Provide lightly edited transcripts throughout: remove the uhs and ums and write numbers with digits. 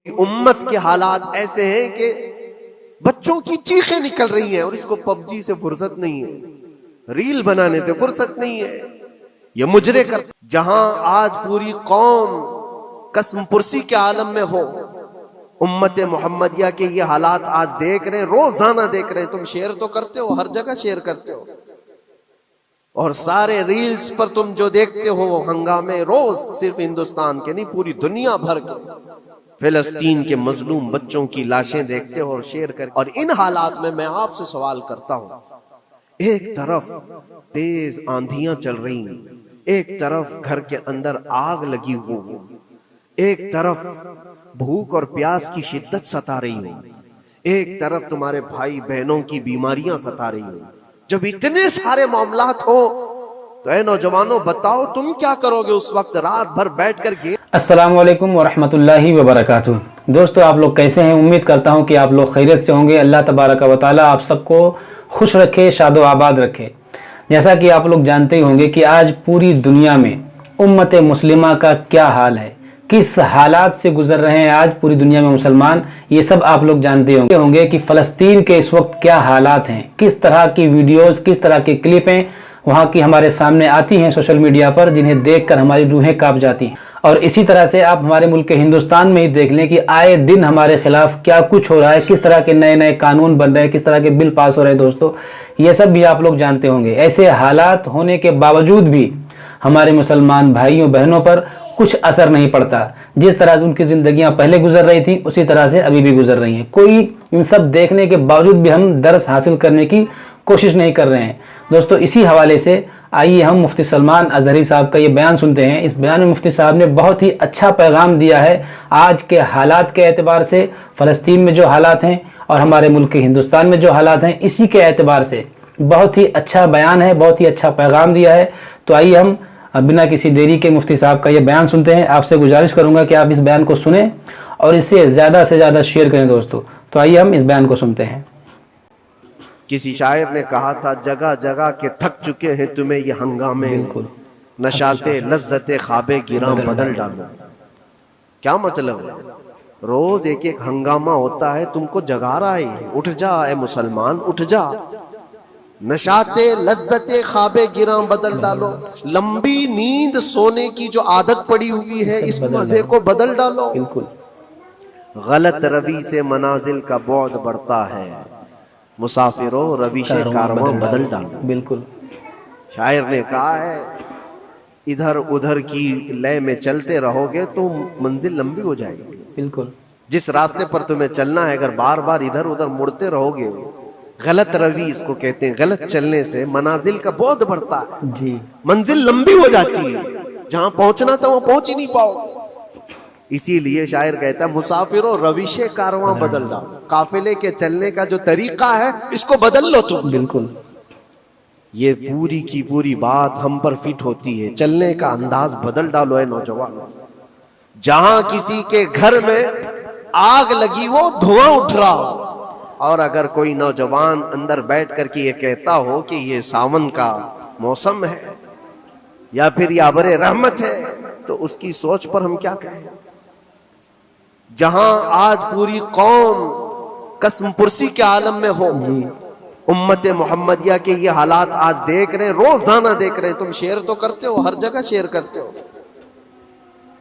امت کے حالات ایسے ہیں کہ بچوں کی چیخیں نکل رہی ہیں اور اس کو پب جی سے فرصت نہیں ہے، ریل بنانے سے فرصت نہیں ہے، یہ مجرے کر جہاں آج پوری قوم قسم پرسی کے عالم میں ہو، امت محمدیہ کے یہ حالات آج دیکھ رہے ہیں، روزانہ دیکھ رہے ہیں۔ تم شیئر تو کرتے ہو، ہر جگہ شیئر کرتے ہو، اور سارے ریلز پر تم جو دیکھتے ہو وہ ہنگامے روز، صرف ہندوستان کے نہیں پوری دنیا بھر کے فلسطین کے مظلوم بچوں کی لاشیں دیکھتے ہو اور شیئر کر۔ اور ان حالات میں آپ سے سوال کرتا ہوں، ایک طرف تیز آندھیاں چل رہی ہیں، ایک طرف گھر کے اندر آگ لگی ہوئی، ایک طرف بھوک اور پیاس کی شدت ستا رہی ہے، ایک طرف تمہارے بھائی بہنوں کی بیماریاں ستا رہی ہیں۔ جب اتنے سارے معاملات ہو تو اے نوجوانوں بتاؤ تم کیا کرو گے اس وقت؟ رات بھر بیٹھ کر گیم۔ السلام علیکم ورحمۃ اللہ وبرکاتہ۔ دوستو آپ لوگ کیسے ہیں؟ امید کرتا ہوں کہ آپ لوگ خیریت سے ہوں گے۔ اللہ تبارک و تعالی آپ سب کو خوش رکھے، شاد و آباد رکھے۔ جیسا کہ آپ لوگ جانتے ہی ہوں گے کہ آج پوری دنیا میں امت مسلمہ کا کیا حال ہے، کس حالات سے گزر رہے ہیں آج پوری دنیا میں مسلمان، یہ سب آپ لوگ جانتے ہوں گے کہ فلسطین کے اس وقت کیا حالات ہیں، کس طرح کی ویڈیوز، کس طرح کی کلپیں وہاں کی ہمارے سامنے آتی ہیں سوشل میڈیا پر، جنہیں دیکھ کر ہماری روحیں کانپ جاتی ہیں۔ اور اسی طرح سے آپ ہمارے ملک ہندوستان میں ہی دیکھ لیں کہ آئے دن ہمارے خلاف کیا کچھ ہو رہا ہے، کس طرح کے نئے نئے قانون بن رہے ہیں، کس طرح کے بل پاس ہو رہے ہیں۔ دوستو یہ سب بھی آپ لوگ جانتے ہوں گے۔ ایسے حالات ہونے کے باوجود بھی ہمارے مسلمان بھائیوں بہنوں پر کچھ اثر نہیں پڑتا۔ جس طرح سے ان کی زندگیاں پہلے گزر رہی تھیں اسی طرح سے ابھی بھی گزر رہی ہیں۔ کوئی ان سب دیکھنے کے باوجود بھی ہم درس حاصل کرنے کی کوشش نہیں کر رہے ہیں۔ دوستو اسی حوالے سے آئیے ہم مفتی سلمان اظہری صاحب کا یہ بیان سنتے ہیں۔ اس بیان میں مفتی صاحب نے بہت ہی اچھا پیغام دیا ہے آج کے حالات کے اعتبار سے، فلسطین میں جو حالات ہیں اور ہمارے ملک ہندوستان میں جو حالات ہیں اسی کے اعتبار سے بہت ہی اچھا بیان ہے، بہت ہی اچھا پیغام دیا ہے۔ تو آئیے ہم بنا کسی دیری کے مفتی صاحب کا یہ بیان سنتے ہیں۔ آپ سے گزارش کروں گا کہ آپ اس بیان کو سنیں اور اسے زیادہ سے زیادہ شیئر کریں دوستو۔ تو آئیے ہم اس بیان کو سنتے ہیں۔ کسی شاعر نے کہا تھا، جگہ جگہ کے تھک چکے ہیں تمہیں یہ ہنگامے، بالکل، نشاتے لذت خواب گراں بدل ڈالو۔ کیا مطلب ہے؟ روز ایک ایک ہنگامہ ہوتا ہے، تم کو جگا رہا ہے، اٹھ جا اے مسلمان، اٹھ جا۔ نشاتے لذت خواب گراں بدل ڈالو، لمبی نیند سونے کی جو عادت پڑی ہوئی ہے اس مزے کو بدل ڈالو۔ بالکل، غلط روی سے منازل کا بعد بڑھتا ہے، مسافروں رویش کارواں بدل ڈالو۔ بالکل، شاعر نے کہا ہے ادھر ادھر کی لے میں چلتے رہو گے تو منزل لمبی ہو جائے گی۔ بالکل، جس راستے پر تمہیں چلنا ہے اگر بار بار ادھر ادھر مڑتے رہو گے، غلط روی اس کو کہتے ہیں، غلط چلنے سے منازل کا بعد بڑھتا ہے، جی، منزل لمبی ہو جاتی ہے، جہاں پہنچنا تھا وہاں پہنچ ہی نہیں پاؤ گے۔ اسی لیے شاعر کہتا ہے مسافروں رویش کارواں بدل ڈالو، قافلے کے چلنے کا جو طریقہ ہے اس کو بدل لو تم۔ بالکل، یہ پوری کی پوری بات ہم پر فٹ ہوتی ہے، چلنے کا انداز بدل ڈالو اے نوجوان۔ جہاں کسی کے گھر میں آگ لگی وہ دھواں اٹھ رہا ہو، اور اگر کوئی نوجوان اندر بیٹھ کر کے یہ کہتا ہو کہ یہ ساون کا موسم ہے یا پھر یہ ابر رحمت ہے، تو اس کی سوچ پر ہم کیا کہیں؟ جہاں آج پوری قوم قسم پرسی کے عالم میں ہو، امت محمدیہ کے یہ حالات آج دیکھ رہے ہیں، روزانہ دیکھ رہے ہیں۔ تم شیئر تو کرتے ہو، ہر جگہ شیئر کرتے ہو،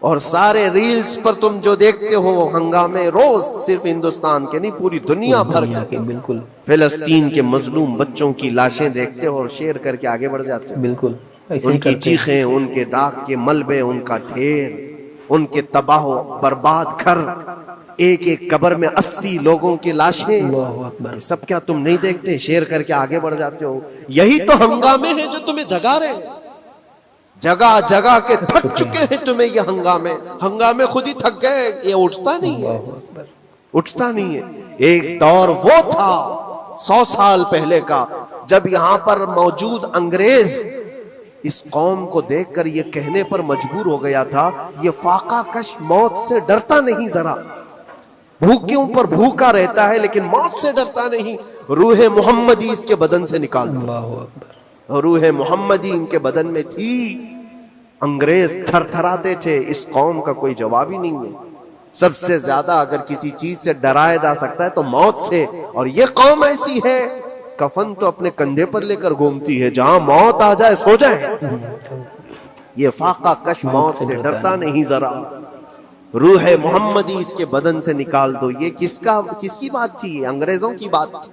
اور سارے ریلز پر تم جو دیکھتے ہو وہ ہنگامے روز، صرف ہندوستان کے نہیں پوری دنیا بھر کے بالکل، فلسطین کے مظلوم بچوں کی لاشیں دیکھتے ہو اور شیئر کر کے آگے بڑھ جاتے ہو۔ بالکل، ان کی چیخیں، ان کے ڈاک کے ملبے، ان کا ڈھیر، ان کے تباہ و برباد گھر، ایک ایک قبر میں 80 لوگوں کی لاشیں، یہ سب کیا تم نہیں دیکھتے؟ شیئر کر کے آگے بڑھ جاتے ہو۔ یہی تو ہنگامے ہیں جو تمہیں دھگا رہے ہیں، جگہ جگہ کے تھک چکے ہیں تمہیں یہ ہنگامے۔ ہنگامے خود ہی تھک گئے، یہ اٹھتا نہیں ہے، اٹھتا نہیں ہے۔ ایک دور وہ تھا 100 سال پہلے کا جب یہاں پر موجود انگریز اس قوم کو دیکھ کر یہ کہنے پر مجبور ہو گیا تھا، یہ فاقہ کش موت سے ڈرتا نہیں ذرا، بھوکیوں پر بھوکا رہتا ہے لیکن موت سے ڈرتا نہیں، روح محمدی اس کے بدن سے نکال دو۔ روح محمدی ان کے بدن میں تھی، انگریز تھر تھراتے تھے، اس قوم کا کوئی جواب ہی نہیں ہے۔ سب سے زیادہ اگر کسی چیز سے ڈرایا جا سکتا ہے تو موت سے، اور یہ قوم ایسی ہے کفن تو اپنے کندھے پر لے کر گھومتی ہے، جہاں موت آ جائے سو جائے۔ یہ فاقہ کش موت سے ڈرتا نہیں ذرا، روح محمدی اس کے بدن سے نکال دو۔ یہ کس کی بات تھی؟ یہ انگریزوں کی بات تھی۔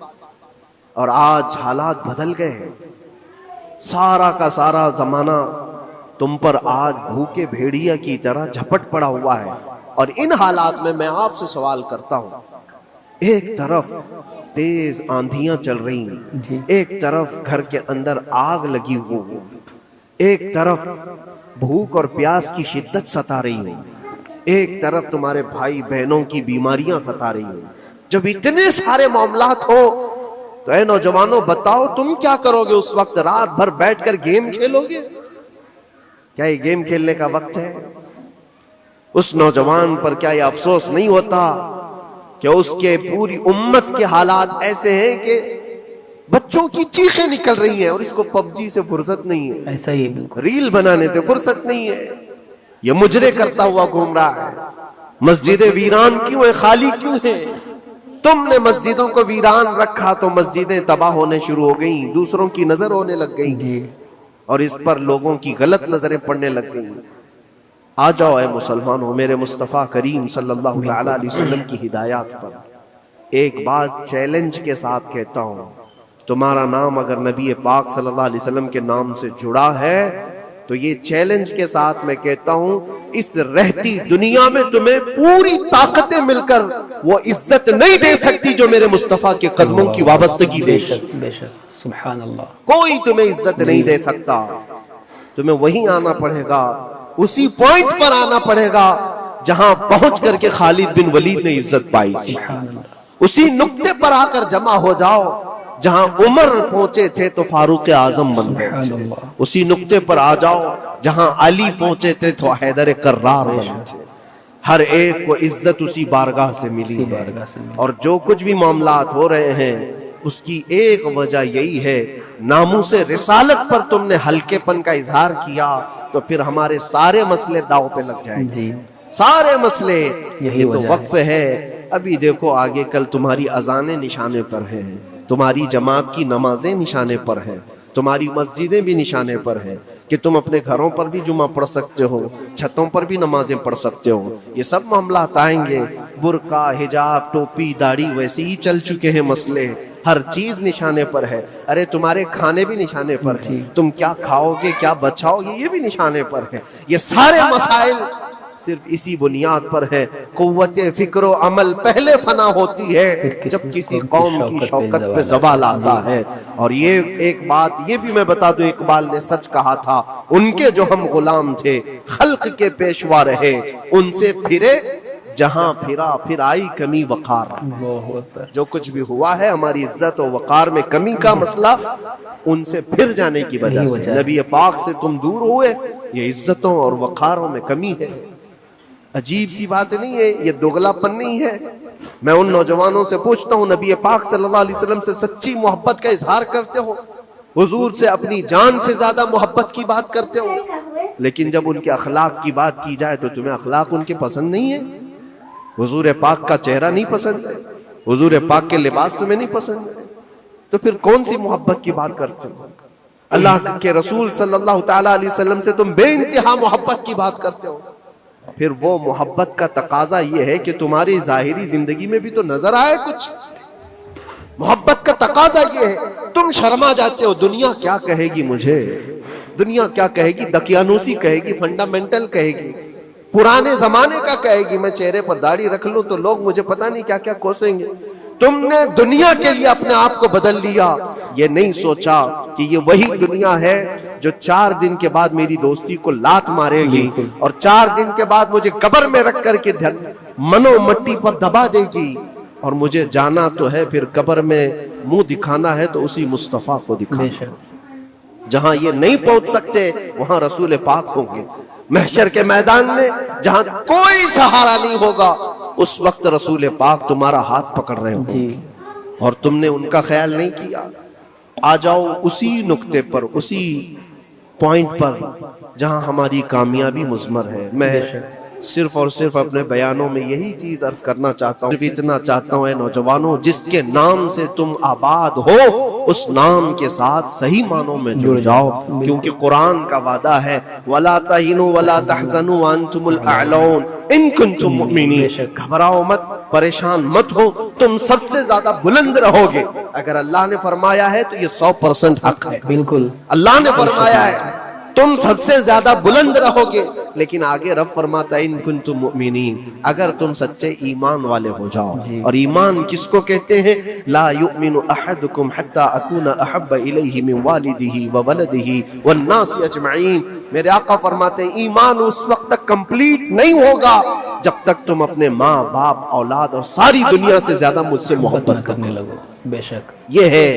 اور آج حالات بدل گئے، سارا کا سارا زمانہ تم پر آج بھوکے بھیڑیا کی طرح جھپٹ پڑا ہوا ہے۔ اور ان حالات میں آپ سے سوال کرتا ہوں، ایک طرف تیز آندھیاں چل رہی ہیں، ایک طرف گھر کے اندر آگ لگی ہوئی، ایک طرف بھوک اور پیاس کی شدت ستا رہی ہے، ایک طرف تمہارے بھائی بہنوں کی بیماریاں ستا رہی ہیں۔ جب اتنے سارے معاملات ہو تو اے نوجوانوں بتاؤ تم کیا کرو گے اس وقت؟ رات بھر بیٹھ کر گیم کھیلو گے؟ کیا یہ گیم کھیلنے کا وقت ہے؟ اس نوجوان پر کیا یہ افسوس نہیں ہوتا کہ اس کے پوری امت کے حالات ایسے ہیں کہ بچوں کی چیخیں نکل رہی ہیں اور اس کو پب جی سے فرصت نہیں ہے، ایسا ہی ریل بنانے سے فرصت نہیں ہے، یہ مجرے کرتا ہوا گھوم رہا ہے۔ مسجدیں ویران کیوں ہیں؟ خالی کیوں ہیں؟ تم نے مسجدوں کو ویران رکھا تو مسجدیں تباہ ہونے شروع ہو گئیں، دوسروں کی نظر ہونے لگ گئی اور اس پر لوگوں کی غلط نظریں پڑنے لگ گئیں۔ آ جاؤ اے مسلمانوں، میرے مصطفیٰ کریم صلی اللہ علیہ وسلم کی ہدایات پر ایک بات چیلنج کے ساتھ کہتا ہوں، تمہارا نام اگر نبی پاک صلی اللہ علیہ وسلم کے نام سے جڑا ہے تو یہ چیلنج کے ساتھ میں کہتا ہوں، اس رہتی دنیا میں تمہیں پوری طاقتیں مل کر وہ عزت نہیں دے سکتی جو میرے مصطفیٰ کے قدموں کی وابستگی دے گی۔ بے شک، سبحان اللہ، کوئی تمہیں عزت نہیں دے سکتا، تمہیں وہیں آنا پڑے گا، اسی پوائنٹ پر آنا پڑے گا جہاں پہنچ کر کے خالد بن ولید نے عزت پائی تھی۔ اسی نقطے پر آ کر جمع ہو جاؤ جہاں عمر پہنچے تھے تو فاروق اعظم بن گئے تھے، اسی نقطے پر آ جاؤ جہاں علی پہنچے تھے تو حیدر کرار بنے تھے۔ ہر ایک کو عزت اسی بارگاہ سے ملی ہے، اور جو کچھ بھی معاملات ہو رہے ہیں اس کی ایک وجہ یہی ہے، ناموس رسالت پر تم نے ہلکے پن کا اظہار کیا تو پھر ہمارے سارے مسئلے داؤ پہ لگ جائیں گے، سارے مسئلے۔ یہ تو وقف ہے، ابھی دیکھو آگے کل تمہاری اذانیں نشانے پر ہیں، تمہاری جماعت کی نمازیں نشانے پر ہیں، تمہاری مسجدیں بھی نشانے پر ہیں کہ تم اپنے گھروں پر بھی جمعہ پڑھ سکتے ہو، چھتوں پر بھی نمازیں پڑھ سکتے ہو۔ یہ سب معاملات آئیں گے، برقع، حجاب، ٹوپی، داڑھی ویسے ہی چل چکے ہیں مسئلے، ہر چیز نشانے پر ہے۔ ارے تمہارے کھانے بھی نشانے پر ہیں، تم کیا کھاؤ گے، کیا بچاؤ گے، یہ بھی نشانے پر ہے۔ یہ سارے مسائل صرف اسی بنیاد پر ہے، قوت فکر و عمل پہلے فنا ہوتی ہے جب کسی قوم کی شوکت پہ زوال آتا ہے۔ اور یہ ایک بات یہ بھی میں بتا دوں، اقبال نے سچ کہا تھا، ان کے جو ہم غلام تھے خلق کے پیشوا رہے، ان سے پھرے جہاں پھرا پھر آئی کمی وقار۔ جو کچھ بھی ہوا ہے ہماری عزت و وقار میں کمی کا مسئلہ ان سے پھر جانے کی وجہ سے، نبی پاک سے تم دور ہوئے، یہ عزتوں اور وقاروں میں کمی ہے۔ عجیب سی بات نہیں ہے، یہ دوغلا پن نہیں ہے۔ میں ان نوجوانوں سے پوچھتا ہوں، نبی پاک صلی اللہ علیہ وسلم سے سچی محبت کا اظہار کرتے ہو، حضور سے اپنی جان سے زیادہ محبت کی بات کرتے ہو، لیکن جب ان کے اخلاق کی بات کی جائے تو تمہیں اخلاق ان کے پسند نہیں ہے، حضور پاک کا چہرہ نہیں پسند ہے، حضور پاک کے لباس تمہیں نہیں پسند ہے، تو پھر کون سی محبت کی بات کرتے ہو؟ اللہ کے رسول صلی اللہ تعالی علیہ وسلم سے تم بے انتہا محبت کی بات کرتے ہو، پھر وہ محبت کا تقاضا یہ ہے کہ تمہاری ظاہری زندگی میں بھی تو نظر آئے کچھ۔ محبت کا تقاضا یہ ہے، تم شرما جاتے ہو، دنیا کیا کہے گی مجھے، دنیا کیا کہے گی، دقیانوسی کہے گی، فنڈامنٹل کہے گی، پرانے زمانے کا کہے گی، میں چہرے پر داڑھی رکھ لوں تو لوگ مجھے پتہ نہیں کیا کیا کوسیں گے۔ تم نے دنیا کے لیے اپنے آپ کو بدل لیا، یہ نہیں سوچا کہ یہ وہی دنیا ہے جو 4 دن کے بعد میری دوستی کو لات مارے گی اور 4 دن کے بعد مجھے قبر میں رکھ کر کے منو مٹی پر دبا دے گی، اور مجھے جانا تو ہے، پھر قبر میں منہ دکھانا ہے تو اسی مصطفیٰ کو دکھانا۔ جہاں یہ نہیں پہنچ سکتے وہاں رسول پاک ہوں گے، محشر کے میدان میں جہاں کوئی سہارا نہیں ہوگا اس وقت رسول پاک تمہارا ہاتھ پکڑ رہے ہوں گے، اور تم نے ان کا خیال نہیں کیا۔ آ جاؤ اسی نقطے پر، اسی پوائنٹ پر جہاں ہماری کامیابی مضمر ہے۔ میں صرف اور صرف اپنے بیانوں میں یہی چیز عرض کرنا چاہتا ہوں، صرف اتنا چاہتا ہوں اے نوجوانوں، جس کے نام سے تم آباد ہو اس نام کے ساتھ صحیح معنوں میں جڑ جاؤ، کیونکہ قرآن کا وعدہ ہے وَلَا تَهِنُوا وَلَا تَحْزَنُوا وَأَنْتُمُ الْأَعْلَوْنَ إِن كُنتُم مُؤْمِنِينَ، گھبراؤ مت، پریشان مت ہو، تم سب سے زیادہ بلند رہو گے۔ اگر اللہ نے فرمایا ہے تو یہ 100% حق ہے، بالکل اللہ نے فرمایا ہے تم سب سے زیادہ بلند رہو گے، لیکن آگے رب فرماتا ہے ان کنتم مؤمنین، اگر تم سچے ایمان والے ہو جاؤ۔ اور ایمان کس کو کہتے ہیں؟ لا یؤمن احدکم حتی اکون احب الیہ من والدہ وولدہ والناس اجمعین، میرے آقا فرماتے ہیں ایمان اس وقت تک کمپلیٹ نہیں ہوگا جب تک تم اپنے ماں باپ اولاد اور ساری دنیا سے زیادہ مجھ سے محبت کرنے لگو۔ بے شک یہ ہے۔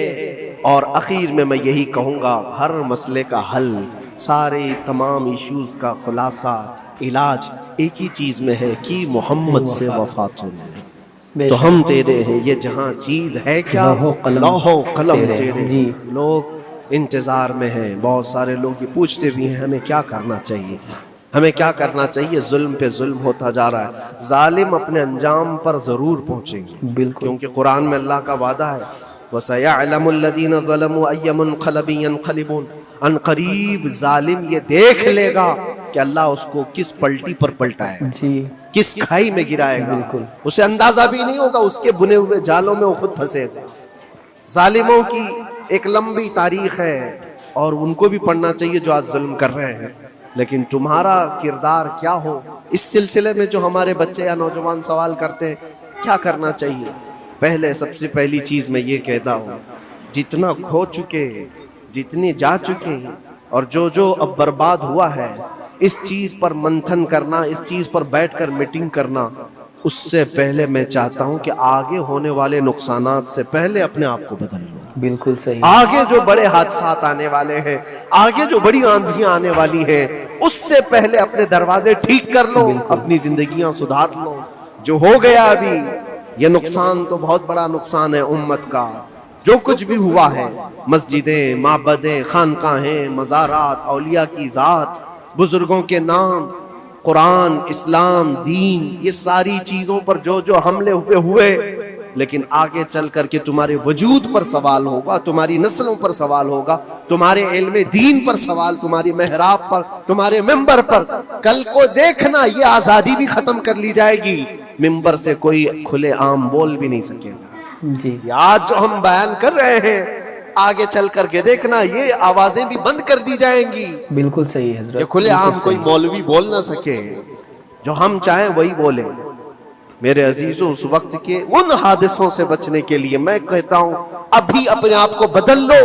اور اخیر میں یہی کہوں گا، ہر مسئلے کا حل، سارے تمام ایشوز کا خلاصہ، علاج ایک ہی چیز میں ہے کہ محمد سے وفا تمہیں، تو ہم تیرے ہیں، یہ جہاں چیز ہے کیا؟ لوح و قلم تیرے۔ لوگ انتظار میں ہیں، بہت سارے لوگ یہ پوچھتے بھی ہیں ہمیں کیا کرنا چاہیے، ہمیں کیا کرنا چاہیے؟ ظلم پہ ظلم ہوتا جا رہا ہے، ظالم اپنے انجام پر ضرور پہنچیں گے، بالکل، کیونکہ قرآن میں اللہ کا وعدہ ہے وَسَيَعْلَمُ الَّذِينَ ظَلَمُوا أَيَّ مُنْقَلَبٍ يَنْقَلِبُونَ، ان قریب ظالم یہ دیکھ لے گا کہ اللہ اس کو کس پلٹی پر پلٹائے گا، جی کس کھائی میں گرائے گا، بالکل، اسے اندازہ بھی نہیں ہوگا، اس کے بنے ہوئے جالوں میں وہ خود پھنسے گا۔ ظالموں کی ایک لمبی تاریخ ہے اور ان کو بھی پڑھنا چاہیے جو آج ظلم کر رہے ہیں، لیکن تمہارا کردار کیا ہو؟ اس سلسلے میں جو ہمارے بچے یا نوجوان سوال کرتے ہیں کیا کرنا چاہیے، پہلے سب سے پہلی چیز میں یہ کہتا ہوں، جتنا کھو چکے، جتنی جا چکے ہیں اور جو اب برباد ہوا ہے، اس چیز پر منتھن کرنا، اس چیز پر بیٹھ کر میٹنگ کرنا، اس سے پہلے میں چاہتا ہوں کہ آگے ہونے والے نقصانات سے پہلے اپنے آپ کو بدل لو۔ بالکل صحیح، آگے جو بڑے حادثات آنے والے ہیں، آگے جو بڑی آندھیاں آنے والی ہیں، اس سے پہلے اپنے دروازے ٹھیک کر لو، اپنی زندگیاں سدھار لو۔ جو ہو گیا ابھی، یہ نقصان تو بہت بڑا نقصان ہے امت کا، جو کچھ بھی ہوا ہے، مسجدیں، معبدیں، خانقاہیں، مزارات، اولیاء کی ذات، بزرگوں کے نام، قرآن، اسلام، دین، یہ ساری چیزوں پر جو حملے ہوئے، لیکن آگے چل کر کے تمہارے وجود پر سوال ہوگا، تمہاری نسلوں پر سوال ہوگا، تمہارے علم دین پر سوال، تمہاری محراب پر، تمہارے ممبر پر۔ کل کو دیکھنا یہ آزادی بھی ختم کر لی جائے گی، ممبر سے کوئی کھلے عام بول بھی نہیں سکے گا۔ جی یہ آج جو ہم بیان کر رہے ہیں، آگے چل کر کے دیکھنا یہ آوازیں بھی بند کر دی جائیں گی، بالکل صحیح حضرت، یہ کھلے عام کوئی مولوی بول نہ سکے، جو ہم چاہیں وہی بولیں۔ میرے عزیزوں، اس وقت کے ان حادثوں سے بچنے کے لیے میں کہتا ہوں ابھی اپنے آپ کو بدل لو،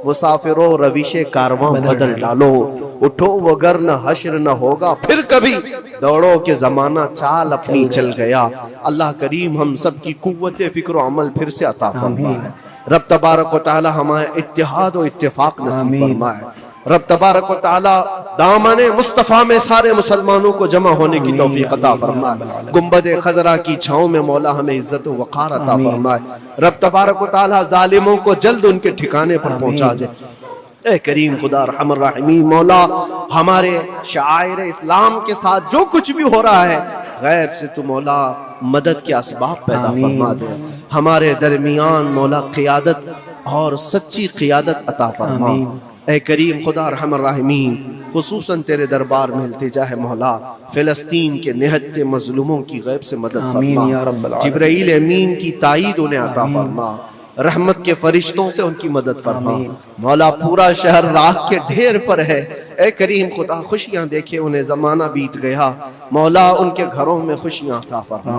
مسافروں رویش کارواں بدل ڈالو، اٹھو وگرنہ حشر نہ ہوگا پھر کبھی، دوڑو کہ زمانہ چال اپنی چل گیا۔ اللہ کریم ہم سب کی قوت فکر و عمل پھر سے عطا فرمائے، رب تبارک و تعالی ہمیں اتحاد و اتفاق نصیب فرمائے، رب تبارک و تعالی دامن مصطفیٰ میں سارے مسلمانوں کو جمع ہونے کی توفیق عطا فرمائے، گنبد خضرا کی چھاؤں میں مولا ہمیں عزت و وقار عطا فرمائے، رب تبارک و تعالی ظالموں کو جلد ان کے ٹھکانے پر پہنچا دے۔ اے کریم خدا ارحم الراحمین، مولا ہمارے شعائر اسلام کے ساتھ جو کچھ بھی ہو رہا ہے، غیب سے تو مولا مدد کے اسباب پیدا فرما دے، ہمارے درمیان مولا قیادت اور سچی قیادت عطا فرما۔ اے کریم خدا ارحم الراحمین، خصوصاً تیرے دربار میں التجا ہے مولا، فلسطین کے نہتے مظلوموں کی غیب سے مدد فرما، جبرائیل امین کی تائید انہیں عطا فرما، رحمت کے فرشتوں سے ان کی مدد فرما، مولا پورا شہر راکھ کے ڈھیر پر ہے، اے کریم خدا خوشیاں دیکھے انہیں زمانہ بیت گیا، مولا ان کے گھروں میں خوشیاں عطا فرما،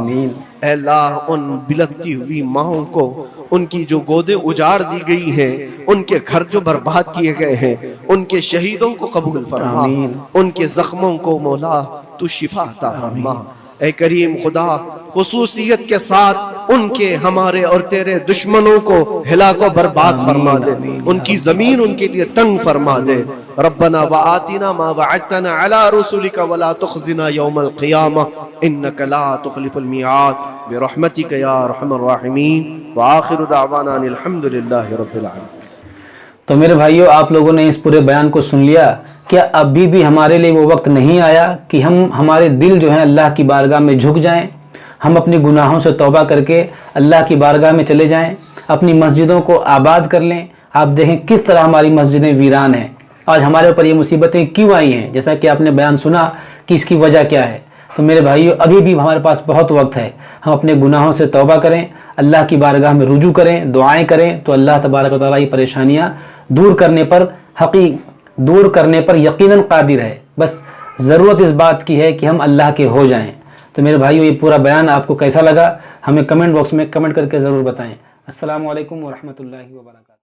اے اللہ ان بلکتی ہوئی ماؤں کو، ان کی جو گودیں اجاڑ دی گئی ہیں، ان کے گھر جو برباد کیے گئے ہیں، ان کے شہیدوں کو قبول فرما، ان کے زخموں کو مولا تو شفا عطا فرما۔ اے کریم خدا خصوصیت کے ساتھ ان کے، ہمارے اور تیرے دشمنوں کو ہلاک و برباد فرما دے، ان کی زمین ان کے لیے تنگ فرما دے۔ ربنا وآتنا ما وعدتنا على رسلك ولا تخزنا يوم القيامة انك لا تخلف الميعاد برحمتك يا ارحم الراحمين، وآخر دعوانا الحمد لله رب العالمين۔ تو میرے بھائیوں آپ لوگوں نے اس پورے بیان کو سن لیا. کیا ابھی بھی ہمارے لیے وہ وقت نہیں آیا کہ ہمارے دل جو ہیں اللہ کی بارگاہ میں جھک جائیں, ہم اپنی گناہوں سے توبہ کر کے اللہ کی بارگاہ میں چلے جائیں, اپنی مسجدوں کو آباد کر لیں. آپ دیکھیں کس طرح ہماری مسجدیں ویران ہیں. آج ہمارے اوپر یہ مصیبتیں کیوں آئی ہیں, جیسا کہ آپ نے بیان سنا کہ اس کی وجہ کیا ہے. تو میرے بھائیو ابھی بھی ہمارے پاس بہت وقت ہے, ہم اپنے گناہوں سے توبہ کریں, اللہ کی بارگاہ میں رجوع کریں, دعائیں کریں, تو اللہ تبارک و تعالیٰ یہ پریشانیاں دور کرنے پر یقیناً قادر ہے. بس ضرورت اس بات کی ہے کہ ہم اللہ کے ہو جائیں. تو میرے بھائیو یہ پورا بیان آپ کو کیسا لگا ہمیں کمنٹ باکس میں کمنٹ کر کے ضرور بتائیں. السلام علیکم ورحمۃ اللہ وبرکاتہ.